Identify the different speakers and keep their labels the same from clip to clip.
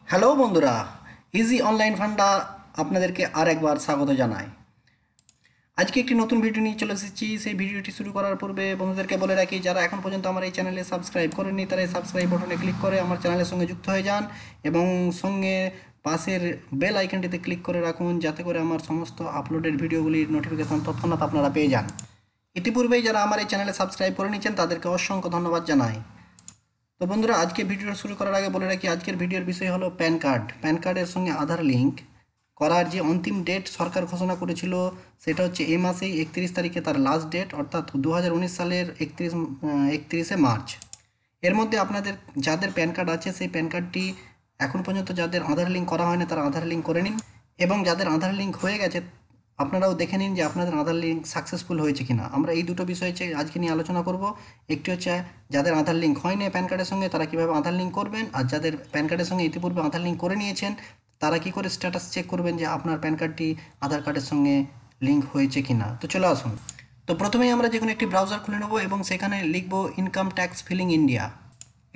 Speaker 1: Hello বন্ধুরা, easy online ফান্ডা আপনাদেরকে আর একবার স্বাগত জানাই। আজকে একটি নতুন ভিডিও নিয়ে চলে এসেছি। সেই ভিডিওটি শুরু করার পূর্বে বন্ধুদেরকে বলে রাখি, যারা এখন পর্যন্ত আমার এই চ্যানেলে সাবস্ক্রাইব করেননি তারা এই সাবস্ক্রাইব বাটনে ক্লিক করে আমার চ্যানেলের সঙ্গে যুক্ত হয়ে যান এবং সঙ্গে পাশের বেল আইকনটিতে ক্লিক করে রাখুন, যাতে করে আমার সমস্ত আপলোডেড ভিডিওগুলির নোটিফিকেশন তৎক্ষণাৎ আপনারা পেয়ে যান। ইতিপূর্বেই যারা আমার এই চ্যানেলে সাবস্ক্রাইব করে নিচ্ছেন তাদেরকে অসংখ্য ধন্যবাদ জানাই। তো বন্ধুরা, আজকে ভিডিও শুরু করার আগে বলে রাখি, আজকের ভিডিওর বিষয় হলো প্যান কার্ড। প্যান কার্ডের সঙ্গে আধার লিঙ্ক করার যে অন্তিম ডেট সরকার ঘোষণা করেছিল সেটা হচ্ছে এই মাসেই 31 তারিখে তার লাস্ট ডেট, অর্থাৎ 2019 সালের 31শে মার্চ। এর মধ্যে আপনাদের যাদের প্যান কার্ড আছে সেই প্যান কার্ডটি এখন পর্যন্ত যাদের আধার লিঙ্ক করা হয়নি তারা আধার লিঙ্ক করে নিন, এবং যাদের আধার লিঙ্ক হয়ে গেছে আপনারাও দেখে নিন যে আপনাদের আধার লিঙ্ক সাকসেসফুল হয়েছে কিনা। আমরা এই দুটো বিষয় আজকে নিয়ে আলোচনা করব। একটি হচ্ছে যাদের আধার লিঙ্ক হয়নি প্যান কার্ডের সঙ্গে তারা কীভাবে আধার লিঙ্ক করবেন, আর যাদের প্যান কার্ডের সঙ্গে ইতিপূর্বে আধার লিঙ্ক করে নিয়েছেন তারা কী করে স্ট্যাটাস চেক করবেন যে আপনার প্যান কার্ডটি আধার কার্ডের সঙ্গে লিঙ্ক হয়েছে কিনা। তো চলে আসুন। তো প্রথমেই আমরা যে কোনো একটি ব্রাউজার খুলে নেব এবং সেখানে লিখব ইনকাম ট্যাক্স ফিলিং ইন্ডিয়া।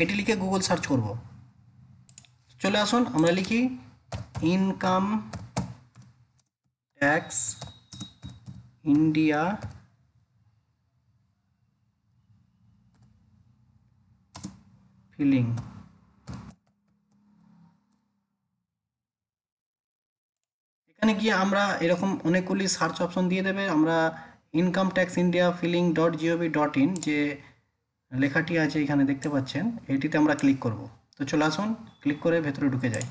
Speaker 1: এটি লিখে গুগল সার্চ করব। চলে আসুন, আমরা লিখি ইনকাম ট্যাক্স ইন্ডিয়া ফিলিং। এখানে গিয়ে আমরা এরকম অনেকগুলি সার্চ অপশন দিয়ে দেবে। আমরা income tax India feeling .gov.in যে লেখাটি আছে এখানে দেখতে পাচ্ছেন, এটিতে আমরা ক্লিক করব। তো চলে আসুন, ক্লিক করে ভেতরে ঢুকে যাই।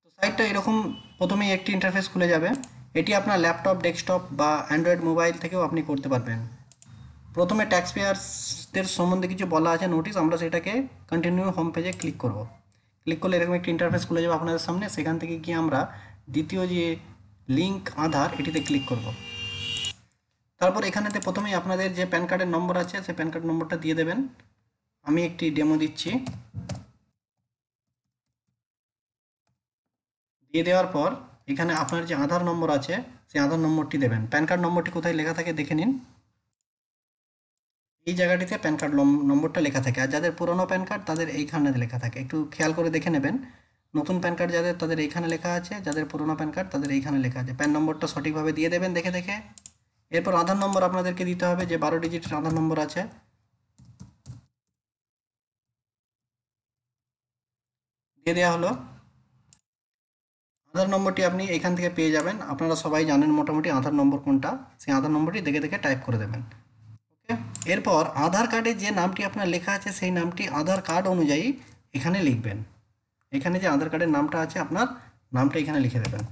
Speaker 1: তো সাইটটা এরকম প্রথমেই একটি ইন্টারফেস খুলে যাবে। এটি আপনার ল্যাপটপ, ডেস্কটপ বা অ্যান্ড্রয়েড মোবাইল থেকেও আপনি করতে পারবেন। প্রথমে ট্যাক্স পেয়ার্সদের সম্বন্ধে কিছু বলা আছে নোটিশ, আমরা সেটাকে কন্টিনিউ হোম পেজে ক্লিক করব। ক্লিক করলে এরকম একটি ইন্টারফেস খুলে যাবে আপনাদের সামনে। সেখান থেকে গিয়ে আমরা দ্বিতীয় যে লিঙ্ক আধার এটিতে ক্লিক করব। তারপর এখানেতে প্রথমেই আপনাদের যে প্যান কার্ডের নম্বর আছে সেই প্যান কার্ড নম্বরটা দিয়ে দেবেন। আমি একটি ডেমো দিচ্ছি। দিয়ে দেওয়ার পর এখানে আপনার যে আধার নম্বর আছে সেই আধার নম্বরটি দেবেন। প্যান কার্ড নম্বরটি কোথায় লেখা থাকে দেখে নিন। এই জায়গাটিতে প্যান কার্ড নম্বরটা লেখা থাকে, আর যাদের পুরনো প্যান কার্ড তাদের এইখানে লেখা থাকে। একটু খেয়াল করে দেখে নেবেন। নতুন প্যান কার্ড যাদের তাদের এইখানে লেখা আছে, যাদের পুরনো প্যান কার্ড তাদের এইখানে লেখা আছে। প্যান নম্বরটা সঠিকভাবে দিয়ে দেবেন দেখে দেখে। এরপর আধার নম্বর আপনাদেরকে দিতে হবে, যে 12 ডিজিটের আধার নম্বর আছে দিয়ে দেওয়া হলো। আধার নম্বরটি আপনি এখান থেকে পেয়ে যাবেন। আপনারা সবাই জানেন মোটামুটি আধার নম্বর কোনটা, সেই আধার নম্বরটি দেখে দেখে টাইপ করে দেবেন। ওকে। এরপর আধার কার্ডে যে নামটি আপনার লেখা আছে সেই নামটি আধার কার্ড অনুযায়ী এখানে লিখবেন। এখানে যে আধার কার্ডের নামটা আছে আপনার নামটা এখানে লিখে দেবেন।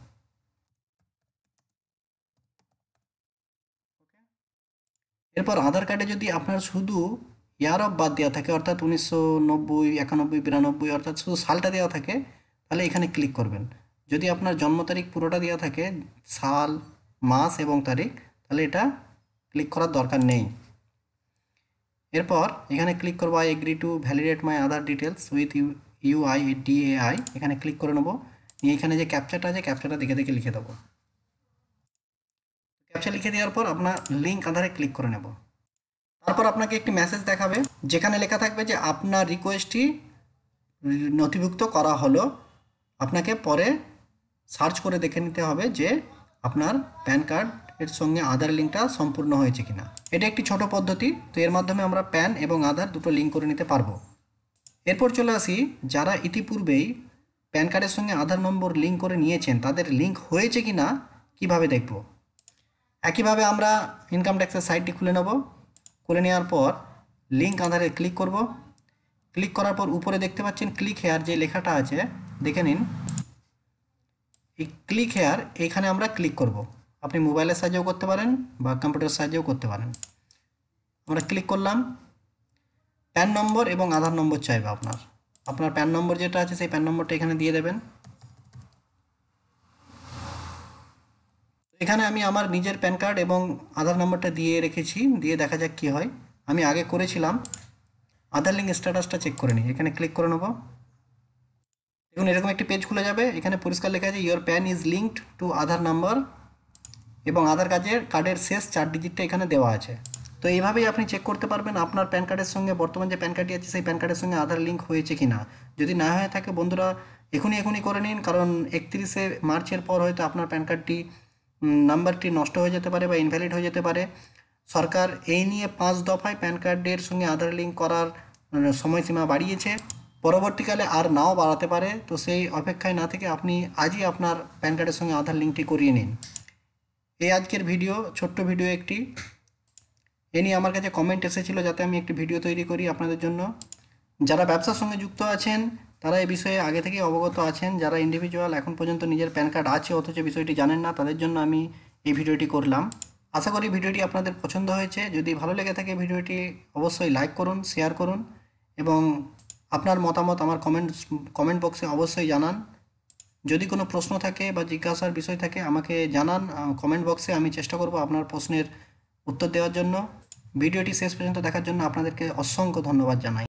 Speaker 1: এরপর আধার কার্ডে যদি আপনার শুধু ইয়ার অফ বাদ দেওয়া থাকে, অর্থাৎ 1990, 91, 92, অর্থাৎ শুধু সালটা দেওয়া থাকে, তাহলে এখানে ক্লিক করবেন। যদি আপনার জন্ম তারিখ পুরোটা দেওয়া থাকে, সাল, মাস এবং তারিখ, তাহলে এটা ক্লিক করার দরকার নেই। এরপর এখানে ক্লিক করবো I agree to validate my Aadhaar details with UIDAI, এখানে ক্লিক করে নেবো। নিয়ে এখানে যে ক্যাপচাটা আছে ক্যাপচাটা দেখে দেখে লিখে দেবো। ক্যাপচা লিখে দেওয়ার পর আপনার লিঙ্ক আধারে ক্লিক করে নেব। তারপর আপনাকে একটি মেসেজ দেখাবে যেখানে লেখা থাকবে যে আপনার রিকোয়েস্টটি নথিভুক্ত করা হলো। আপনাকে পরে সার্চ করে দেখে নিতে হবে যে আপনার প্যান কার্ডের সঙ্গে আধার লিঙ্কটা সম্পূর্ণ হয়েছে কিনা। এটা একটি ছোট পদ্ধতি, তো এর মাধ্যমে আমরা প্যান এবং আধার দুটো লিঙ্ক করে নিতে পারবো। এরপর চলে আসি, যারা ইতিপূর্বেই প্যান কার্ডের সঙ্গে আধার নম্বর লিঙ্ক করে নিয়েছেন তাদের লিঙ্ক হয়েছে কিনা কিভাবে দেখব। একইভাবে আমরা ইনকাম ট্যাক্সের সাইটটি খুলে নেব। খুলে নেওয়ার পর লিঙ্ক আধারে ক্লিক করব। ক্লিক করার পর উপরে দেখতে পাচ্ছেন ক্লিক হেয়ার যে লেখাটা আছে, দেখে নিন। এই ক্লিক হেয়ার এইখানে আমরা ক্লিক করব। আপনি মোবাইলের সাহায্যেও করতে পারেন বা কম্পিউটার সাহায্যেও করতে পারেন। আমরা ক্লিক করলাম। প্যান নম্বর এবং আধার নম্বর চাইবে আপনার। আপনার প্যান নম্বর যেটা আছে সেই প্যান নম্বরটা এখানে দিয়ে দেবেন। এখানে আমি আমার নিজের প্যান কার্ড এবং আধার নম্বরটা দিয়ে রেখেছি, দিয়ে দেখা যাক কী হয়। আমি আগে করেছিলাম। আধার লিঙ্ক স্ট্যাটাসটা চেক করে নিই, এখানে ক্লিক করে নেব। দেখুন এরকম একটি পেজ খুলে যাবে। এখানে পরিষ্কার লেখা আছে your pen is linked to Aadhaar number, এবং আধার কার্ডের শেষ 4 ডিজিটটা এখানে দেওয়া আছে। তো এইভাবেই আপনি চেক করতে পারবেন আপনার প্যান কার্ডের সঙ্গে বর্তমান যে প্যান কার্ডটি আছে সেই প্যান কার্ডের সঙ্গে আধার লিঙ্ক হয়েছে কি না। যদি না হয়ে থাকে বন্ধুরা এখনই করে নিন, কারণ 31শে মার্চের পর হয়তো আপনার প্যান কার্ডটি নাম্বারটি নষ্ট হয়ে যেতে পারে বা ইনভ্যালিড হয়ে যেতে পারে। সরকার এই নিয়ে 5 দফায় প্যান কার্ডের সঙ্গে আধার লিঙ্ক করার সময়সীমা বাড়িয়েছে। পরবর্তীকালে আর নাও বাড়াতে পারে, তো সেই অপেক্ষায় না থেকে আপনি আজই আপনার প্যান কার্ডের সঙ্গে আধার লিঙ্কটি করিয়ে নিন। এই আজকের ভিডিও, ছোট্ট ভিডিও একটি, এ নিয়ে আমার কাছে কমেন্ট এসেছিলো যাতে আমি একটি ভিডিও তৈরি করি আপনাদের জন্য। যারা ব্যবসার সঙ্গে যুক্ত আছেন তারা এই বিষয়ে আগে থেকে অবগত আছেন, যারা ইন্ডিভিজুয়াল এখন পর্যন্ত নিজের প্যান কার্ড আছে অথচ বিষয়টি জানেন না, তাদের জন্য আমি এই ভিডিওটি করলাম। আশা করি ভিডিওটি আপনাদের পছন্দ হয়েছে। যদি ভালো লেগে থাকে ভিডিওটি অবশ্যই লাইক করুন, শেয়ার করুন এবং আপনার মতামত আমার কমেন্ট বক্সে অবশ্যই জানান। যদি কোনো প্রশ্ন থাকে বা জিজ্ঞাসার বিষয় থাকে আমাকে জানান কমেন্ট বক্সে, আমি চেষ্টা করব আপনার প্রশ্নের উত্তর দেওয়ার জন্য। ভিডিওটি শেষ পর্যন্ত দেখার জন্য আপনাদেরকে অসংখ্য ধন্যবাদ জানাই।